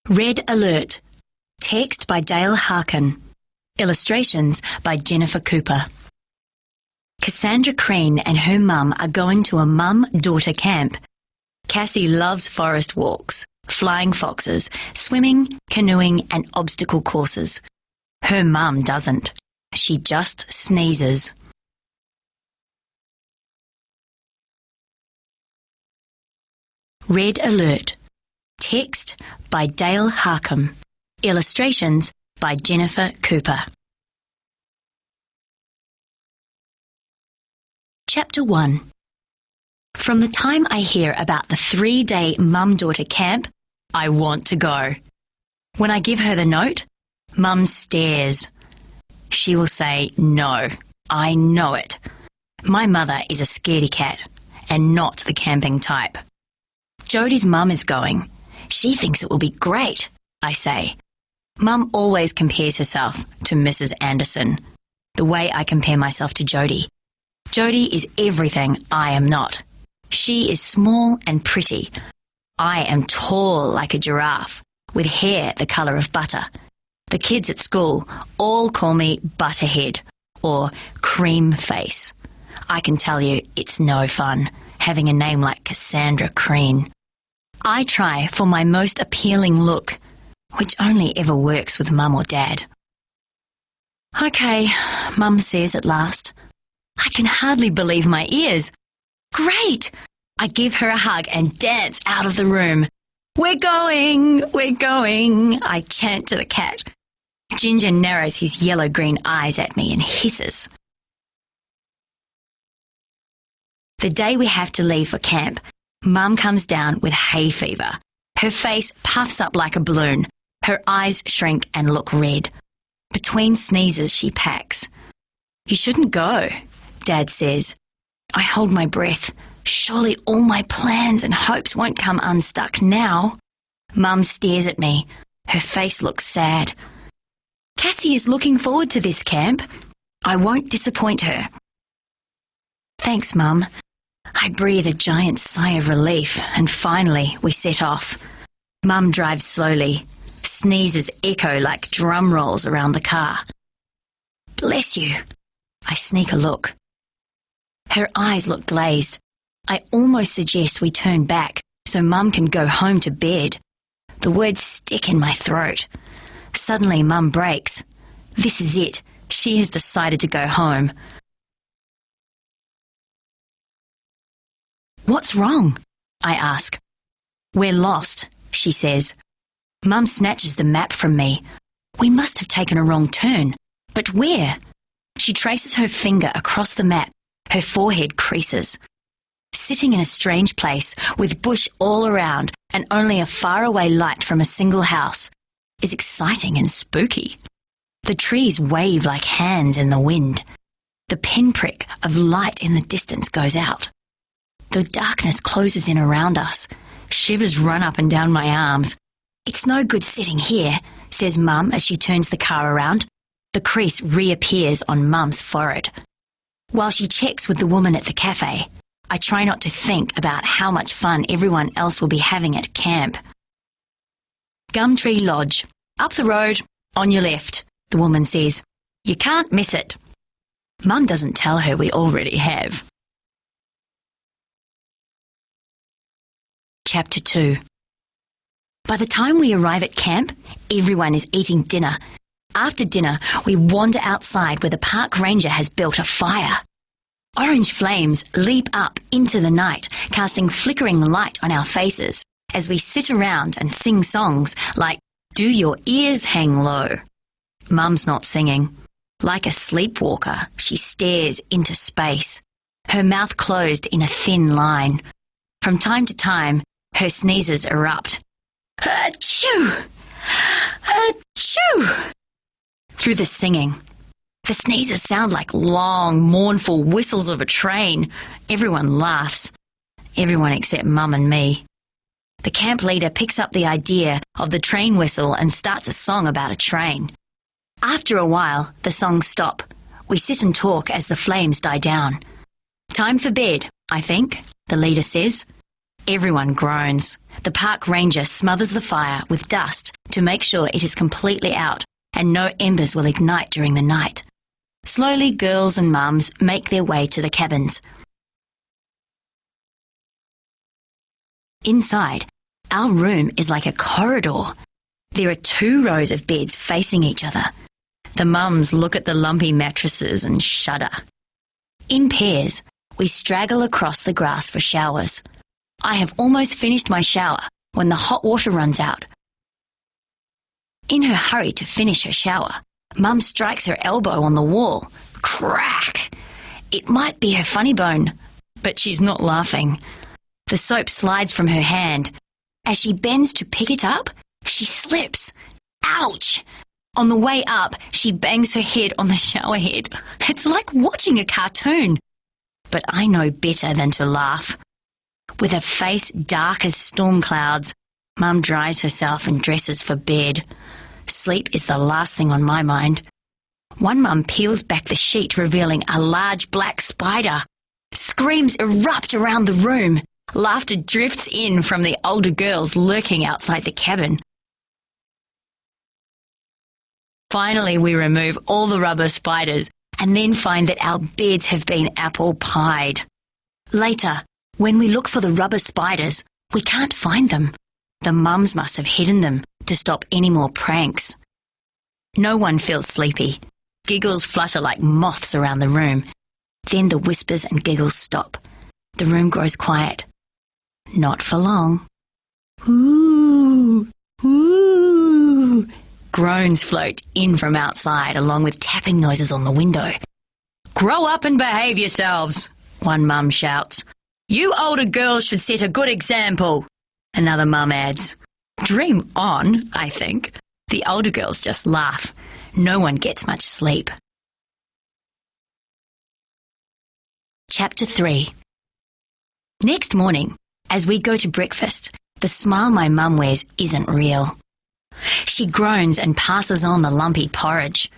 Red Alert. Text by Dale Harkin. Illustrations by Jennifer Cooper. Cassandra Crean and her mum are going to a mum-daughter camp. Cassie loves forest walks, flying foxes, swimming, canoeing and obstacle courses. Her mum doesn't. She just sneezes. Red Alert. Text by Dale Harkin. Illustrations by Jennifer Cooper. Chapter 1. From the time I hear about the 3-day mum-daughter camp, I want to go. When I give her the note, Mum stares. She will say, "No, I know it. My mother is a scaredy cat and not the camping type." Jodie's mum is going. She thinks it will be great, I say. Mum always compares herself to Mrs. Anderson, the way I compare myself to Jodie. Jodie is everything I am not. She is small and pretty. I am tall like a giraffe, with hair the colour of butter. The kids at school all call me Butterhead or Cream Face. I can tell you it's no fun having a name like Cassandra Crean. I try for my most appealing look, which only ever works with Mum or Dad. "Okay," Mum says at last. I can hardly believe my ears. "Great!" I give her a hug and dance out of the room. We're going, I chant to the cat. Ginger narrows his yellow-green eyes at me and hisses. The day we have to leave for camp, Mum comes down with hay fever. Her face puffs up like a balloon. Her eyes shrink and look red. Between sneezes, she packs. "You shouldn't go," Dad says. I hold my breath. Surely all my plans and hopes won't come unstuck now. Mum stares at me. Her face looks sad. "Cassie is looking forward to this camp. I won't disappoint her." "Thanks, Mum." I breathe a giant sigh of relief, and finally we set off. Mum drives slowly. Sneezes echo like drum rolls around the car. "Bless you." I sneak a look. Her eyes look glazed. I almost suggest we turn back so Mum can go home to bed. The words stick in my throat. Suddenly Mum breaks. This is it. She has decided to go home. "What's wrong?" I ask. "We're lost," she says. Mum snatches the map from me. We must have taken a wrong turn. But where? She traces her finger across the map. Her forehead creases. Sitting in a strange place with bush all around and only a faraway light from a single house is exciting and spooky. The trees wave like hands in the wind. The pinprick of light in the distance goes out. The darkness closes in around us. Shivers run up and down my arms. "It's no good sitting here," says Mum as she turns the car around. The crease reappears on Mum's forehead. While she checks with the woman at the cafe, I try not to think about how much fun everyone else will be having at camp. "Gumtree Lodge. Up the road, on your left," the woman says. "You can't miss it." Mum doesn't tell her we already have. Chapter 2. By the time we arrive at camp, everyone is eating dinner. After dinner, we wander outside where the park ranger has built a fire. Orange flames leap up into the night, casting flickering light on our faces as we sit around and sing songs like "Do Your Ears Hang Low?" Mum's not singing. Like a sleepwalker, she stares into space, her mouth closed in a thin line. From time to time, her sneezes erupt. "Achoo! Achoo!" Through the singing, the sneezes sound like long, mournful whistles of a train. Everyone laughs. Everyone except Mum and me. The camp leader picks up the idea of the train whistle and starts a song about a train. After a while, the songs stop. We sit and talk as the flames die down. "Time for bed, I think," the leader says. Everyone groans. The park ranger smothers the fire with dust to make sure it is completely out and no embers will ignite during the night. Slowly, girls and mums make their way to the cabins. Inside, our room is like a corridor. There are 2 rows of beds facing each other. The mums look at the lumpy mattresses and shudder. In pairs, we straggle across the grass for showers. I have almost finished my shower when the hot water runs out. In her hurry to finish her shower, Mum strikes her elbow on the wall. Crack! It might be her funny bone, but she's not laughing. The soap slides from her hand. As she bends to pick it up, she slips. Ouch! On the way up, she bangs her head on the shower head. It's like watching a cartoon. But I know better than to laugh. With a face dark as storm clouds, Mum dries herself and dresses for bed. Sleep is the last thing on my mind. One mum peels back the sheet, revealing a large black spider. Screams erupt around the room. Laughter drifts in from the older girls lurking outside the cabin. Finally, we remove all the rubber spiders and then find that our beds have been apple-pied. Later, when we look for the rubber spiders, we can't find them. The mums must have hidden them to stop any more pranks. No one feels sleepy. Giggles flutter like moths around the room. Then the whispers and giggles stop. The room grows quiet. Not for long. Ooh, ooh. Groans float in from outside along with tapping noises on the window. "Grow up and behave yourselves," one mum shouts. "You older girls should set a good example," another mum adds. Dream on, I think. The older girls just laugh. No one gets much sleep. Chapter 3. Next morning, as we go to breakfast, the smile my mum wears isn't real. She groans and passes on the lumpy porridge.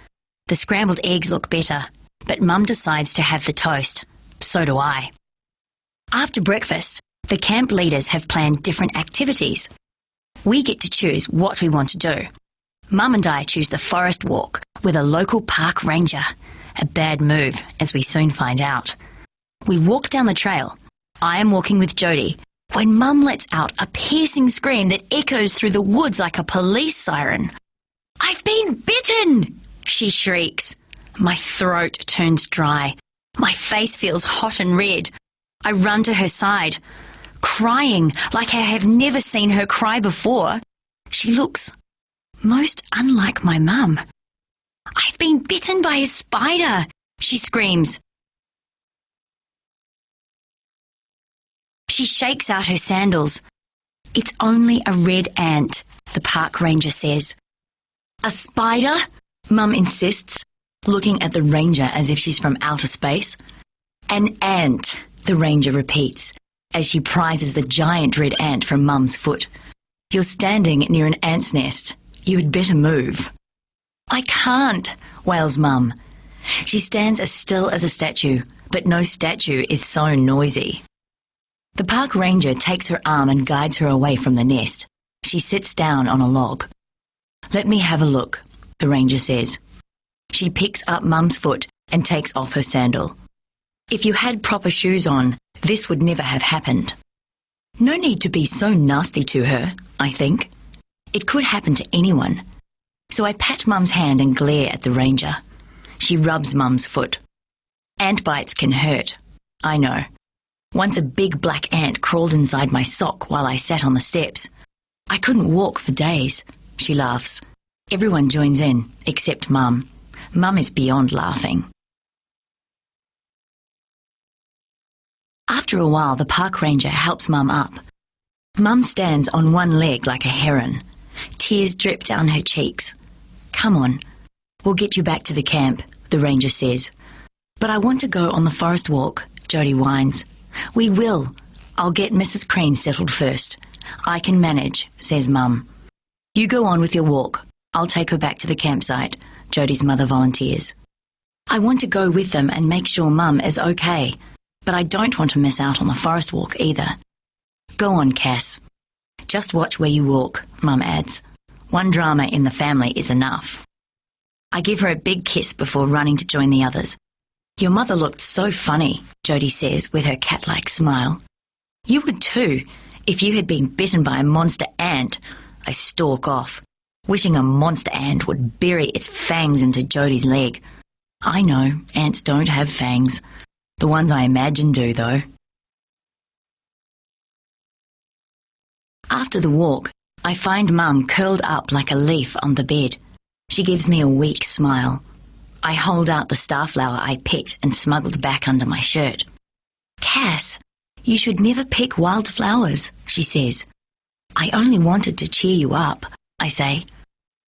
The scrambled eggs look better, but Mum decides to have the toast. So do I. After breakfast, the camp leaders have planned different activities. We get to choose what we want to do. Mum and I choose the forest walk with a local park ranger. A bad move, as we soon find out. We walk down the trail. I am walking with Jody, when Mum lets out a piercing scream that echoes through the woods like a police siren. "I've been bitten!" she shrieks. My throat turns dry. My face feels hot and red. I run to her side, crying like I have never seen her cry before. She looks most unlike my mum. "I've been bitten by a spider," she screams. She shakes out her sandals. "It's only a red ant," the park ranger says. "A spider?" Mum insists, looking at the ranger as if she's from outer space. "An ant," the ranger repeats, as she prizes the giant red ant from Mum's foot. "You're standing near an ant's nest. You had better move." "I can't," wails Mum. She stands as still as a statue, but no statue is so noisy. The park ranger takes her arm and guides her away from the nest. She sits down on a log. "Let me have a look," the ranger says. She picks up Mum's foot and takes off her sandal. "If you had proper shoes on, this would never have happened." No need to be so nasty to her, I think. It could happen to anyone. So I pat Mum's hand and glare at the ranger. She rubs Mum's foot. Ant bites can hurt, I know. Once a big black ant crawled inside my sock while I sat on the steps. I couldn't walk for days, she laughs. Everyone joins in, except Mum. Mum is beyond laughing. After a while, the park ranger helps Mum up. Mum stands on one leg like a heron. Tears drip down her cheeks. "Come on, we'll get you back to the camp," the ranger says. "But I want to go on the forest walk," Jody whines. "We will. I'll get Mrs. Crane settled first. I can manage," says Mum. "You go on with your walk. I'll take her back to the campsite," Jody's mother volunteers. I want to go with them and make sure Mum is okay, but I don't want to miss out on the forest walk either. "Go on, Cass. Just watch where you walk," Mum adds. One drama in the family is enough. I give her a big kiss before running to join the others. Your mother looked so funny, Jodie says with her cat-like smile. You would too, if you had been bitten by a monster ant. I stalk off, wishing a monster ant would bury its fangs into Jodie's leg. I know, ants don't have fangs. The ones I imagine do, though. After the walk, I find Mum curled up like a leaf on the bed. She gives me a weak smile. I hold out the starflower I picked and smuggled back under my shirt. Cass, you should never pick wildflowers, she says. I only wanted to cheer you up, I say.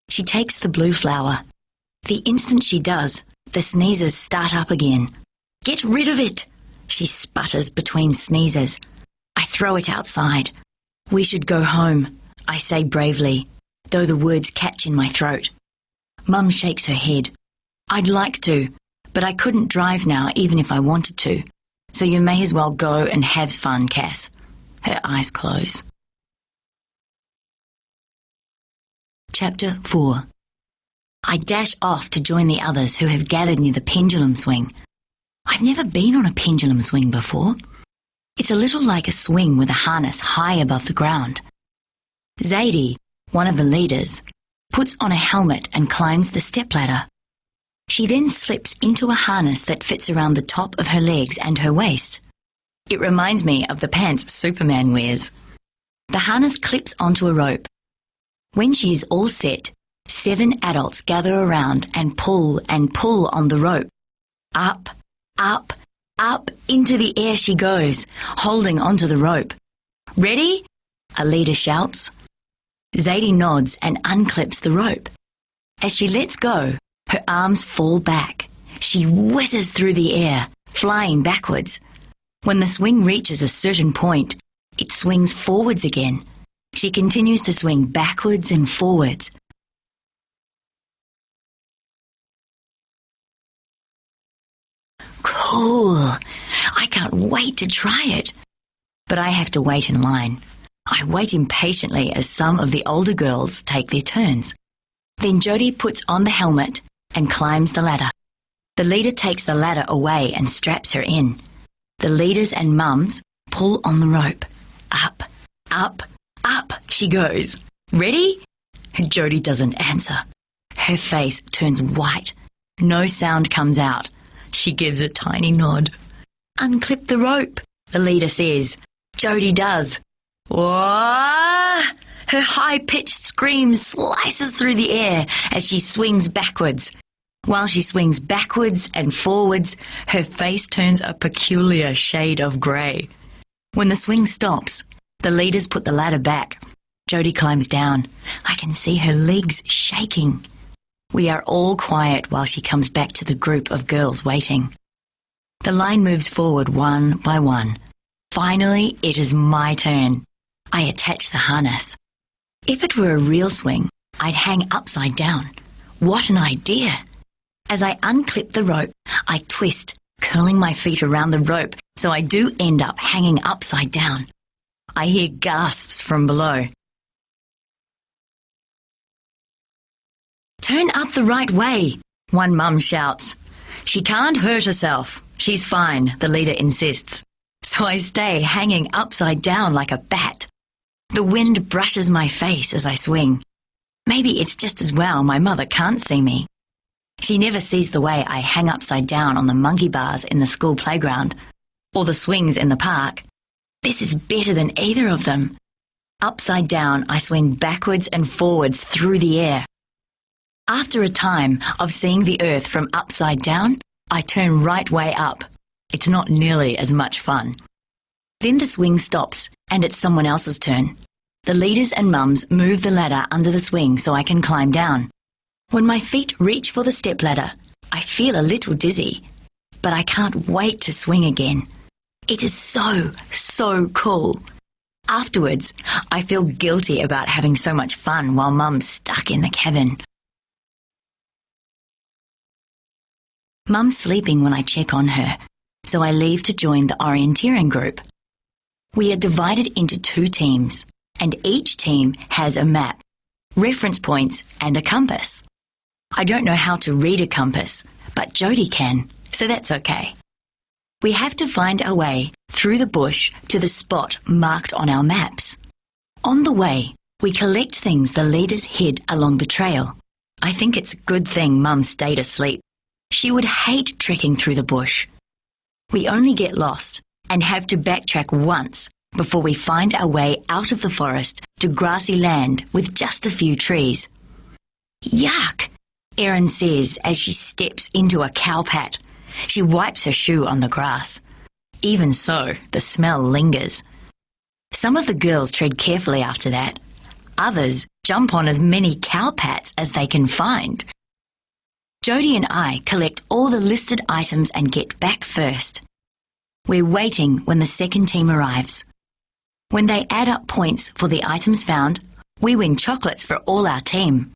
She takes the blue flower. The instant she does, the sneezes start up again. Get rid of it, she sputters between sneezes. I throw it outside. We should go home, I say bravely, though the words catch in my throat. Mum shakes her head. I'd like to, but I couldn't drive now even if I wanted to. So you may as well go and have fun, Cass. Her eyes close. Chapter 4. I dash off to join the others who have gathered near the pendulum swing. I've never been on a pendulum swing before. It's a little like a swing with a harness high above the ground. Zadie, one of the leaders, puts on a helmet and climbs the stepladder. She then slips into a harness that fits around the top of her legs and her waist. It reminds me of the pants Superman wears. The harness clips onto a rope. When she is all set, 7 adults gather around and pull on the rope. Up, up, up into the air she goes, holding onto the rope. Ready? A leader shouts. Zadie nods and unclips the rope. As she lets go, her arms fall back. She whizzes through the air, flying backwards. When the swing reaches a certain point, it swings forwards again. She continues to swing backwards and forwards. Cool. I can't wait to try it. But I have to wait in line. I wait impatiently as some of the older girls take their turns. Then Jodie puts on the helmet and climbs the ladder. The leader takes the ladder away and straps her in. The leaders and mums pull on the rope. Up, up, up she goes. Ready? Jodie doesn't answer. Her face turns white. No sound comes out. She gives a tiny nod. Unclip the rope, the leader says. Jodie does. Whoa! Her high-pitched scream slices through the air as she swings backwards. While she swings backwards and forwards, her face turns a peculiar shade of grey. When the swing stops, the leaders put the ladder back. Jodie climbs down. I can see her legs shaking. We are all quiet while she comes back to the group of girls waiting. The line moves forward one by one. Finally, it is my turn. I attach the harness. If it were a real swing, I'd hang upside down. What an idea! As I unclip the rope, I twist, curling my feet around the rope so I do end up hanging upside down. I hear gasps from below. Turn up the right way, one mum shouts. She can't hurt herself. She's fine, the leader insists. So I stay hanging upside down like a bat. The wind brushes my face as I swing. Maybe it's just as well my mother can't see me. She never sees the way I hang upside down on the monkey bars in the school playground or the swings in the park. This is better than either of them. Upside down, I swing backwards and forwards through the air. After a time of seeing the earth from upside down, I turn right way up. It's not nearly as much fun. Then the swing stops and it's someone else's turn. The leaders and mums move the ladder under the swing so I can climb down. When my feet reach for the stepladder, I feel a little dizzy, but I can't wait to swing again. It is so cool. Afterwards, I feel guilty about having so much fun while Mum's stuck in the cabin. Mum's sleeping when I check on her, so I leave to join the orienteering group. We are divided into 2 teams, and each team has a map. reference points and a compass. I don't know how to read a compass, but Jody can, so that's okay. We have to find our way through the bush to the spot marked on our maps. On the way, we collect things the leaders hid along the trail. I think it's a good thing Mum stayed asleep. She would hate trekking through the bush. We only get lost and have to backtrack once before we find our way out of the forest to grassy land with just a few trees. Yuck! Erin says as she steps into a cowpat. She wipes her shoe on the grass. Even so, the smell lingers. Some of the girls tread carefully after that. Others jump on as many cowpats as they can find. Jody and I collect all the listed items and get back first. We're waiting when the second team arrives. When they add up points for the items found, we win chocolates for all our team.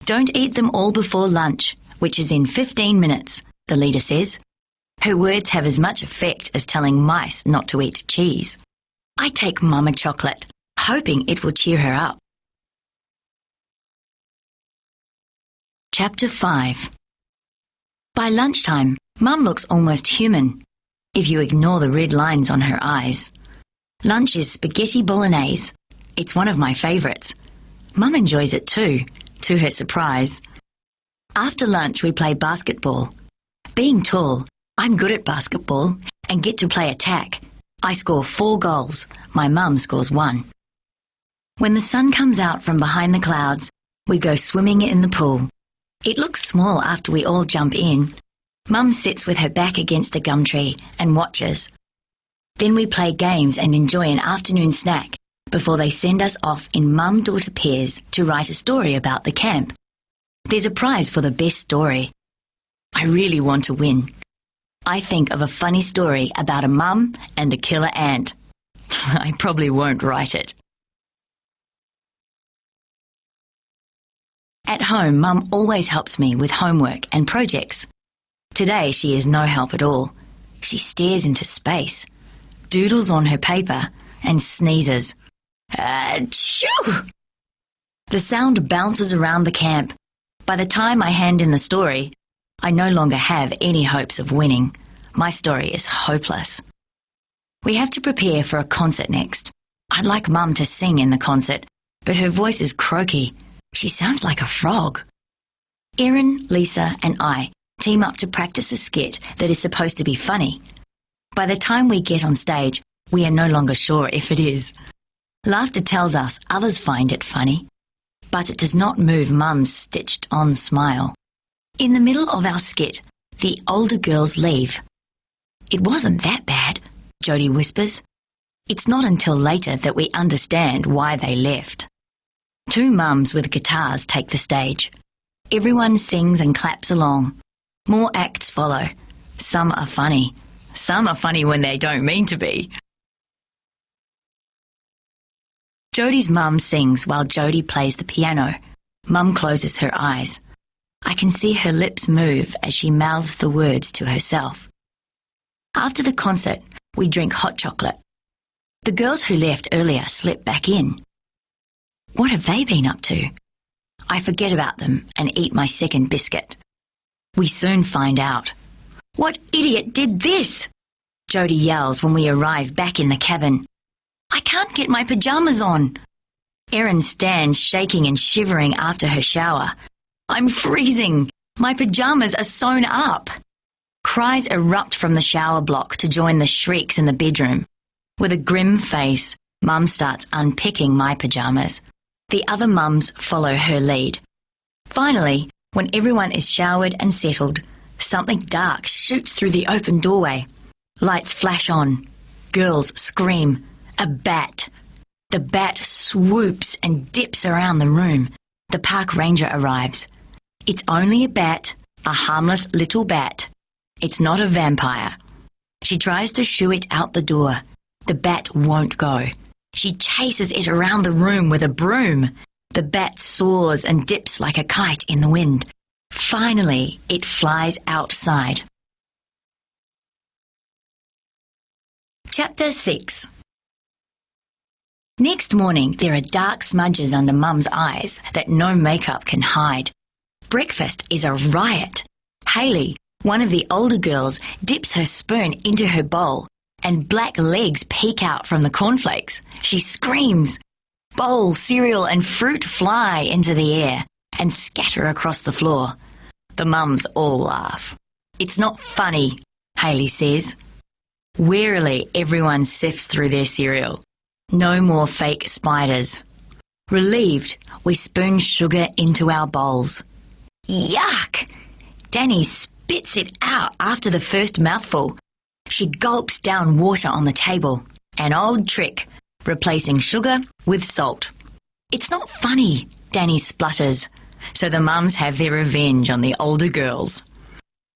Don't eat them all before lunch, which is in 15 minutes, the leader says. Her words have as much effect as telling mice not to eat cheese. I take Mum a chocolate, hoping it will cheer her up. Chapter 5. By lunchtime, Mum looks almost human, if you ignore the red lines on her eyes. Lunch is spaghetti bolognese. It's one of my favourites. Mum enjoys it too, to her surprise. After lunch, we play basketball. Being tall, I'm good at basketball and get to play attack. I score 4 goals. My mum scores 1. When the sun comes out from behind the clouds, we go swimming in the pool. It looks small after we all jump in. Mum sits with her back against a gum tree and watches. Then we play games and enjoy an afternoon snack before they send us off in mum-daughter pairs to write a story about the camp. There's a prize for the best story. I really want to win. I think of a funny story about a mum and a killer ant. I probably won't write it. At home, Mum always helps me with homework and projects. Today she is no help at all. She stares into space, doodles on her paper, and sneezes. Achoo! The sound bounces around the camp. By the time I hand in the story, I no longer have any hopes of winning. My story is hopeless. We have to prepare for a concert next. I'd like Mum to sing in the concert, but her voice is croaky. She sounds like a frog. Erin, Lisa, and I team up to practice a skit that is supposed to be funny. By the time we get on stage, we are no longer sure if it is. Laughter tells us others find it funny, but it does not move Mum's stitched-on smile. In the middle of our skit, the older girls leave. It wasn't that bad, Jody whispers. It's not until later that we understand why they left. 2 mums with guitars take the stage. Everyone sings and claps along. More acts follow. Some are funny. Some are funny when they don't mean to be. Jody's mum sings while Jody plays the piano. Mum closes her eyes. I can see her lips move as she mouths the words to herself. After the concert, we drink hot chocolate. The girls who left earlier slip back in. What have they been up to? I forget about them and eat my second biscuit. We soon find out. What idiot did this? Jody yells when we arrive back in the cabin. I can't get my pyjamas on. Erin stands shaking and shivering after her shower. I'm freezing. My pyjamas are sewn up. Cries erupt from the shower block to join the shrieks in the bedroom. With a grim face, Mum starts unpicking my pyjamas. The other mums follow her lead. Finally, when everyone is showered and settled, something dark shoots through the open doorway. Lights flash on. Girls scream. A bat. The bat swoops and dips around the room. The park ranger arrives. It's only a bat, a harmless little bat. It's not a vampire. She tries to shoo it out the door. The bat won't go. She chases it around the room with a broom. The bat soars and dips like a kite in the wind. Finally, it flies outside. Chapter 6. Next morning, there are dark smudges under Mum's eyes that no makeup can hide. Breakfast is a riot. Hayley, one of the older girls, dips her spoon into her bowl and black legs peek out from the cornflakes. She screams. Bowl, cereal and fruit fly into the air and scatter across the floor. The mums all laugh. "It's not funny," Hayley says. Wearily, everyone sifts through their cereal. No more fake spiders. Relieved, we spoon sugar into our bowls. Yuck! Danny spits it out after the first mouthful. She gulps down water on the table. An old trick, replacing sugar with salt. "It's not funny," Danny splutters. So the mums have their revenge on the older girls.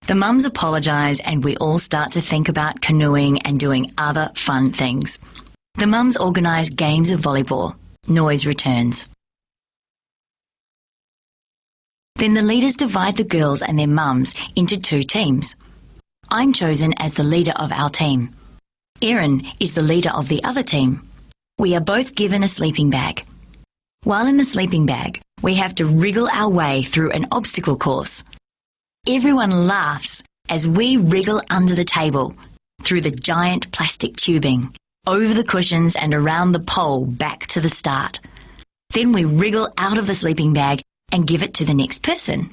The mums apologise and we all start to think about canoeing and doing other fun things. The mums organise games of volleyball. Noise returns. Then the leaders divide the girls and their mums into 2 teams. I'm chosen as the leader of our team. Erin is the leader of the other team. We are both given a sleeping bag. While in the sleeping bag, we have to wriggle our way through an obstacle course. Everyone laughs as we wriggle under the table, through the giant plastic tubing, over the cushions and around the pole back to the start. Then we wriggle out of the sleeping bag and give it to the next person.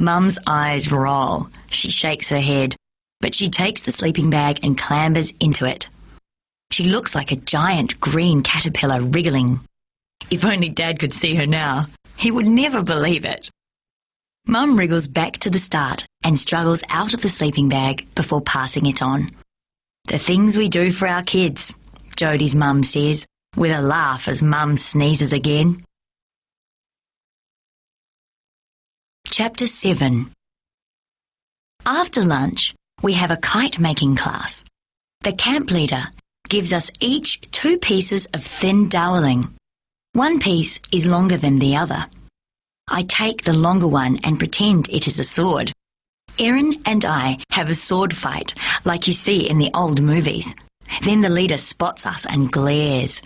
Mum's eyes roll. She shakes her head, but she takes the sleeping bag and clambers into it. She looks like a giant green caterpillar wriggling. If only Dad could see her now, he would never believe it. Mum wriggles back to the start and struggles out of the sleeping bag before passing it on. "The things we do for our kids," Jodie's mum says, with a laugh as Mum sneezes again. Chapter 7. After lunch, we have a kite-making class. The camp leader gives us each 2 pieces of thin doweling. One piece is longer than the other. I take the longer one and pretend it is a sword. Erin and I have a sword fight like you see in the old movies. Then the leader spots us and glares.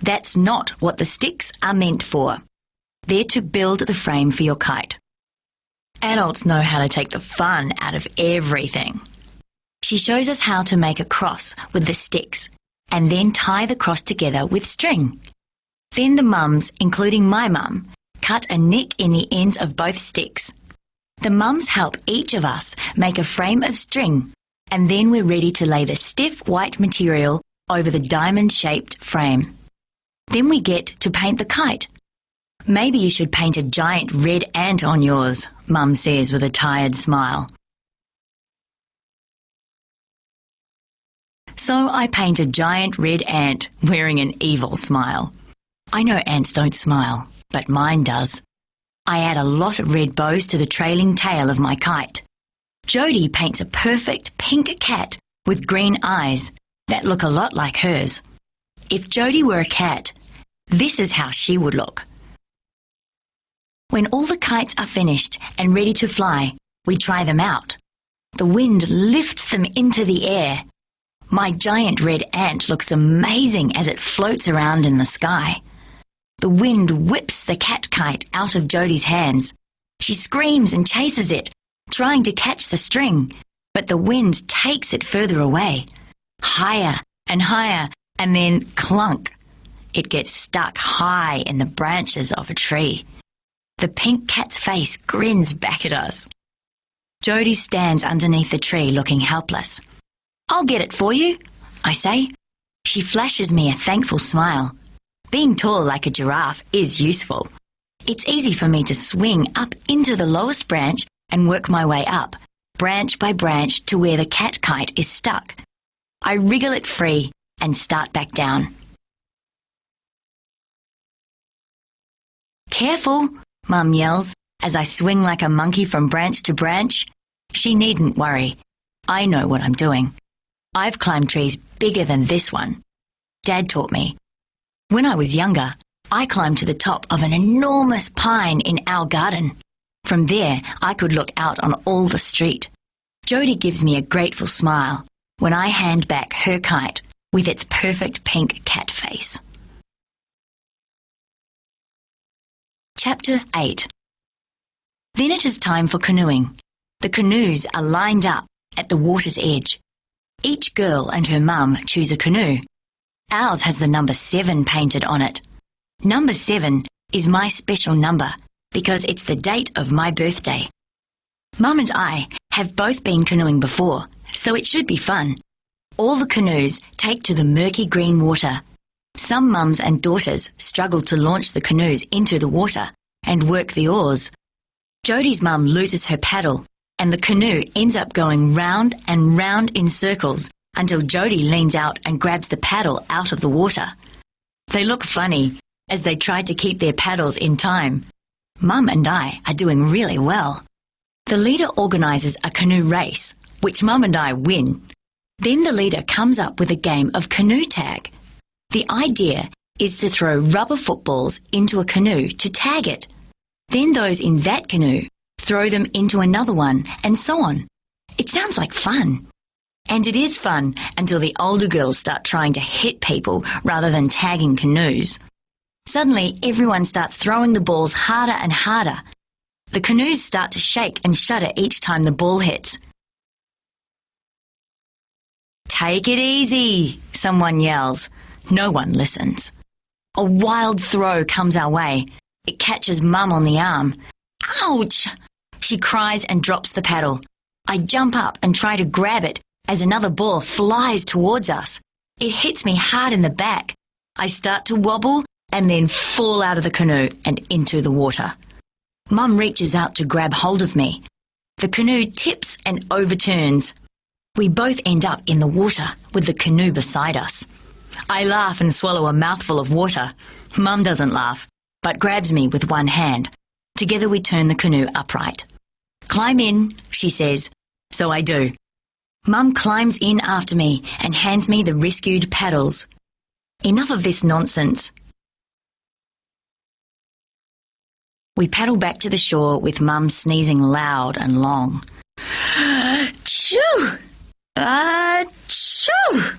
That's not what the sticks are meant for. They're to build the frame for your kite. Adults know how to take the fun out of everything. She shows us how to make a cross with the sticks and then tie the cross together with string. Then the mums, including my mum, cut a nick in the ends of both sticks. The mums help each of us make a frame of string, and then we're ready to lay the stiff white material over the diamond-shaped frame. Then we get to paint the kite. "Maybe you should paint a giant red ant on yours," Mum says with a tired smile. So I paint a giant red ant wearing an evil smile. I know ants don't smile, but mine does. I add a lot of red bows to the trailing tail of my kite. Jodie paints a perfect pink cat with green eyes that look a lot like hers. If Jodie were a cat, this is how she would look. When all the kites are finished and ready to fly, we try them out. The wind lifts them into the air. My giant red ant looks amazing as it floats around in the sky. The wind whips the cat kite out of Jodie's hands. She screams and chases it, trying to catch the string, but the wind takes it further away, higher, and then clunk. It gets stuck high in the branches of a tree. The pink cat's face grins back at us. Jodie stands underneath the tree looking helpless. "I'll get it for you," I say. She flashes me a thankful smile. Being tall like a giraffe is useful. It's easy for me to swing up into the lowest branch and work my way up, branch by branch, to where the cat kite is stuck. I wriggle it free and start back down. "Careful," Mum yells as I swing like a monkey from branch to branch. She needn't worry. I know what I'm doing. I've climbed trees bigger than this one. Dad taught me. When I was younger, I climbed to the top of an enormous pine in our garden. From there, I could look out on all the street. Jodie gives me a grateful smile when I hand back her kite with its perfect pink cat face. Chapter 8. Then it is time for canoeing. The canoes are lined up at the water's edge. Each girl and her mum choose a canoe. Ours has the number 7 painted on it. Number 7 is my special number because it's the date of my birthday. Mum and I have both been canoeing before, so it should be fun. All the canoes take to the murky green water. Some mums and daughters struggle to launch the canoes into the water and work the oars. Jodie's mum loses her paddle and the canoe ends up going round and round in circles until Jodie leans out and grabs the paddle out of the water. They look funny as they try to keep their paddles in time. Mum and I are doing really well. The leader organises a canoe race, which Mum and I win. Then the leader comes up with a game of canoe tag. The idea is to throw rubber footballs into a canoe to tag it. Then those in that canoe throw them into another one, and so on. It sounds like fun. And it is fun until the older girls start trying to hit people rather than tagging canoes. Suddenly, everyone starts throwing the balls harder and harder. The canoes start to shake and shudder each time the ball hits. "Take it easy," someone yells. No one listens. A wild throw comes our way. It catches Mum on the arm. "Ouch!" She cries and drops the paddle. I jump up and try to grab it as another ball flies towards us. It hits me hard in the back. I start to wobble and then fall out of the canoe and into the water. Mum reaches out to grab hold of me. The canoe tips and overturns. We both end up in the water with the canoe beside us. I laugh and swallow a mouthful of water. Mum doesn't laugh, but grabs me with one hand. Together we turn the canoe upright. "Climb in," she says. So I do. Mum climbs in after me and hands me the rescued paddles. Enough of this nonsense. We paddle back to the shore with Mum sneezing loud and long. Achoo! Achoo!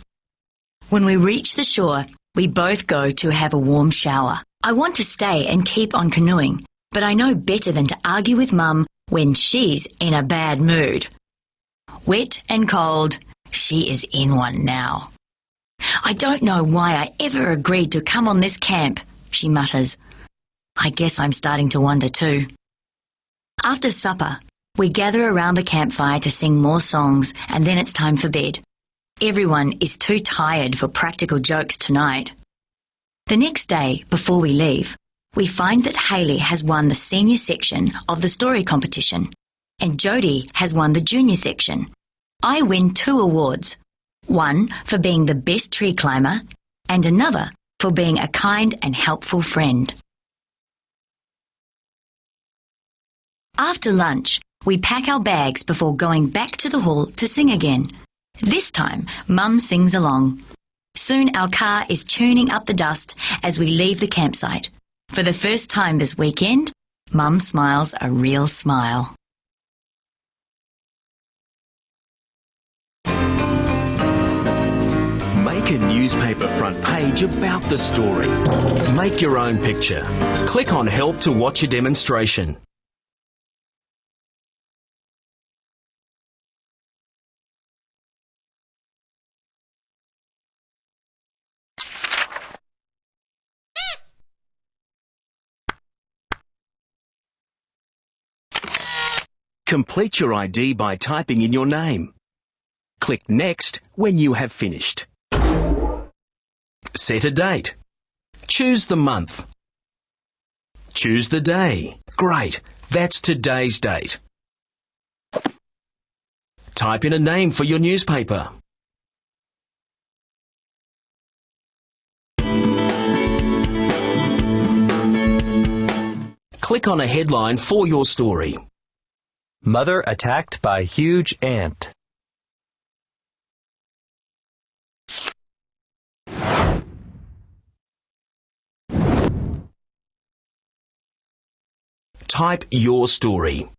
When we reach the shore, we both go to have a warm shower. I want to stay and keep on canoeing, but I know better than to argue with Mum when she's in a bad mood. Wet and cold, she is in one now. "I don't know why I ever agreed to come on this camp," she mutters. I guess I'm starting to wonder too. After supper, we gather around the campfire to sing more songs, and then it's time for bed. Everyone is too tired for practical jokes tonight. The next day, before we leave, we find that Hayley has won the senior section of the story competition, and Jodie has won the junior section. I win 2 awards, one for being the best tree climber, and another for being a kind and helpful friend. After lunch, we pack our bags before going back to the hall to sing again. This time, Mum sings along. Soon our car is tuning up the dust as we leave the campsite. For the first time this weekend, Mum smiles a real smile. Make a newspaper front page about the story. Make your own picture. Click on Help to watch a demonstration. Complete your ID by typing in your name. Click Next when you have finished. Set a date. Choose the month. Choose the day. Great, that's today's date. Type in a name for your newspaper. Click on a headline for your story. Mother attacked by huge ant. Type your story.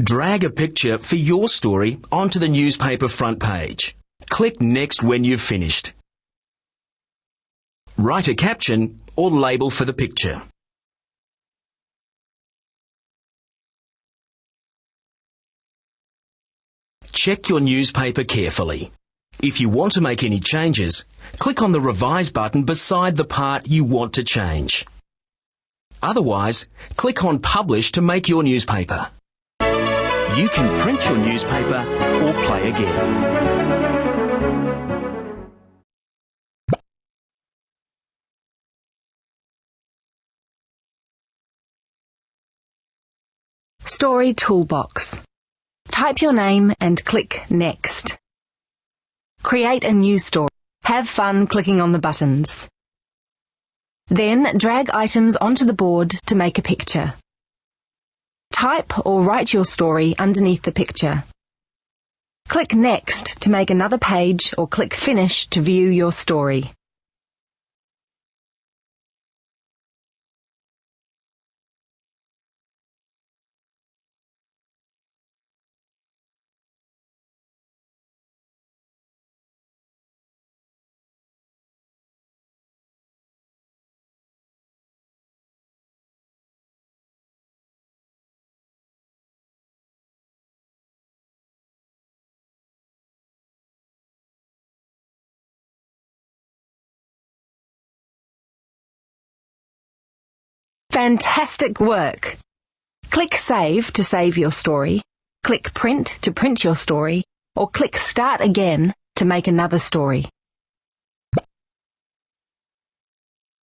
Drag a picture for your story onto the newspaper front page. Click Next when you've finished. Write a caption or label for the picture. Check your newspaper carefully. If you want to make any changes, click on the Revise button beside the part you want to change. Otherwise, click on Publish to make your newspaper. You can print your newspaper or play again. Story Toolbox. Type your name and click Next. Create a new story. Have fun clicking on the buttons. Then drag items onto the board to make a picture. Type or write your story underneath the picture. Click Next to make another page or click Finish to view your story. Fantastic work! Click Save to save your story, click Print to print your story, or click Start Again to make another story.